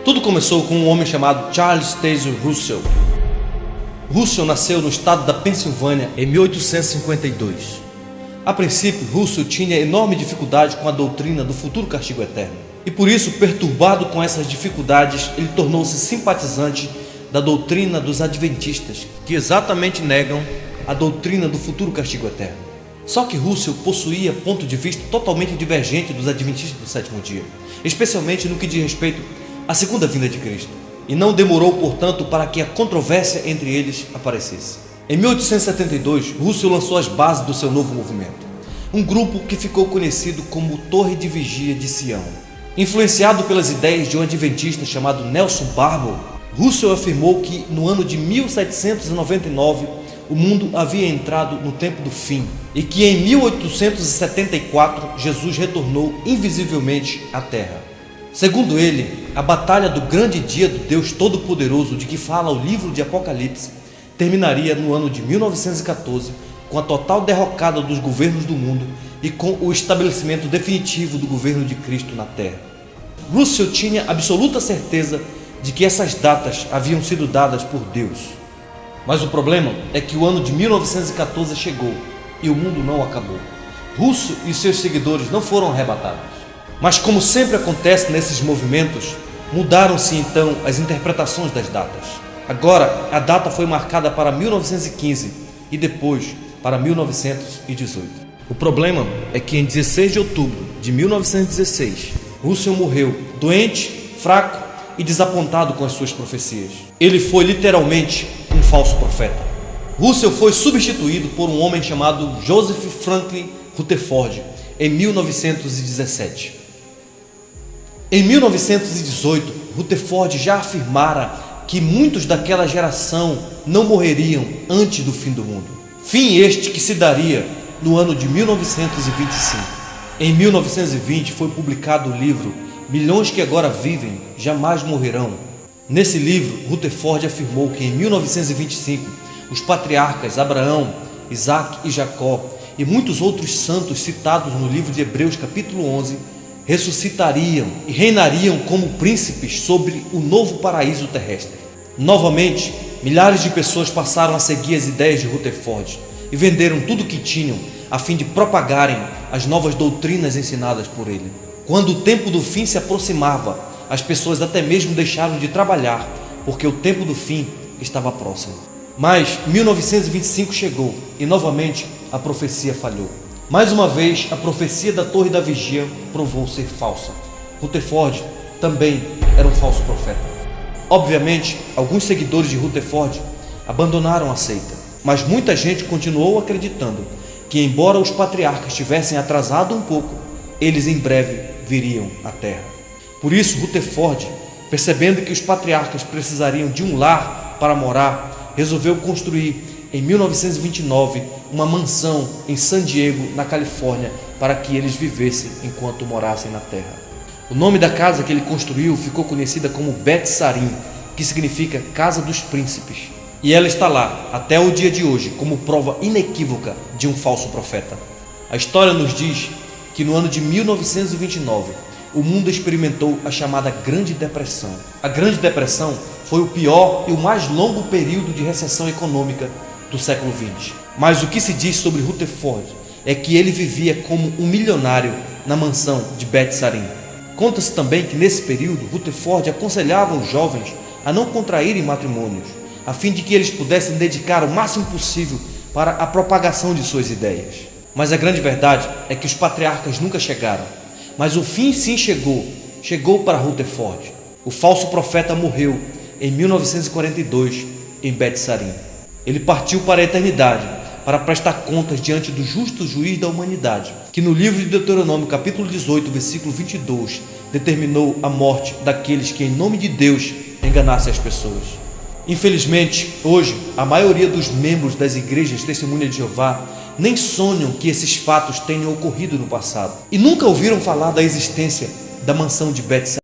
Tudo começou com um homem chamado Charles Taze Russell. Russell nasceu no estado da Pensilvânia em 1852. A princípio, Russell tinha enorme dificuldade com a doutrina do futuro castigo eterno. E por isso, perturbado com essas dificuldades, ele tornou-se simpatizante da doutrina dos adventistas, que exatamente negam a doutrina do futuro castigo eterno. Só que Russell possuía ponto de vista totalmente divergente dos adventistas do sétimo dia, especialmente no que diz respeito à segunda vinda de Cristo. E não demorou, portanto, para que a controvérsia entre eles aparecesse. Em 1872, Russell lançou as bases do seu novo movimento, um grupo que ficou conhecido como Torre de Vigia de Sião. Influenciado pelas ideias de um adventista chamado Nelson Barbour, Russell afirmou que no ano de 1799 o mundo havia entrado no tempo do fim e que em 1874 Jesus retornou invisivelmente à Terra. Segundo ele, a batalha do grande dia do Deus Todo-Poderoso de que fala o livro de Apocalipse terminaria no ano de 1914 com a total derrocada dos governos do mundo e com o estabelecimento definitivo do governo de Cristo na Terra. Russell tinha absoluta certeza de que essas datas haviam sido dadas por Deus. Mas o problema é que o ano de 1914 chegou e o mundo não acabou. Russell e seus seguidores não foram arrebatados. Mas como sempre acontece nesses movimentos, mudaram-se então as interpretações das datas. Agora, a data foi marcada para 1915 e depois para 1918. O problema é que em 16 de outubro de 1916, Russell morreu doente, fraco e desapontado com as suas profecias. Ele foi literalmente um falso profeta. Russell foi substituído por um homem chamado Joseph Franklin Rutherford em 1917. Em 1918, Rutherford já afirmara que muitos daquela geração não morreriam antes do fim do mundo. Fim este que se daria no ano de 1925. Em 1920 foi publicado o livro Milhões que Agora Vivem Jamais Morrerão. Nesse livro, Rutherford afirmou que em 1925 os patriarcas Abraão, Isaac e Jacó e muitos outros santos citados no livro de Hebreus capítulo 11 ressuscitariam e reinariam como príncipes sobre o novo paraíso terrestre. Novamente, milhares de pessoas passaram a seguir as ideias de Rutherford e venderam tudo o que tinham a fim de propagarem as novas doutrinas ensinadas por ele. Quando o tempo do fim se aproximava, as pessoas até mesmo deixaram de trabalhar, porque o tempo do fim estava próximo. Mas 1925 chegou e novamente a profecia falhou. Mais uma vez, a profecia da Torre da Vigia provou ser falsa. Rutherford também era um falso profeta. Obviamente, alguns seguidores de Rutherford abandonaram a seita, mas muita gente continuou acreditando que, embora os patriarcas tivessem atrasado um pouco, eles em breve viriam à Terra. Por isso, Rutherford, percebendo que os patriarcas precisariam de um lar para morar, resolveu construir em 1929 uma mansão em San Diego, na Califórnia, para que eles vivessem enquanto morassem na Terra. O nome da casa que ele construiu ficou conhecida como Bet Sarim, que significa Casa dos Príncipes. E ela está lá até o dia de hoje como prova inequívoca de um falso profeta. A história nos diz que no ano de 1929 o mundo experimentou a chamada Grande Depressão. A Grande Depressão foi o pior e o mais longo período de recessão econômica do século XX. Mas o que se diz sobre Rutherford é que ele vivia como um milionário na mansão de Bet Sarim. Conta-se também que nesse período Rutherford aconselhava os jovens a não contraírem matrimônios, a fim de que eles pudessem dedicar o máximo possível para a propagação de suas ideias. Mas a grande verdade é que os patriarcas nunca chegaram. Mas o fim sim chegou para Rutherford. O falso profeta morreu em 1942 em Bet Sarim. Ele partiu para a eternidade para prestar contas diante do justo juiz da humanidade, que no livro de Deuteronômio capítulo 18, versículo 22, determinou a morte daqueles que em nome de Deus enganassem as pessoas. Infelizmente, hoje, a maioria dos membros das igrejas Testemunha de Jeová nem sonham que esses fatos tenham ocorrido no passado e nunca ouviram falar da existência da mansão de Bet Sarim.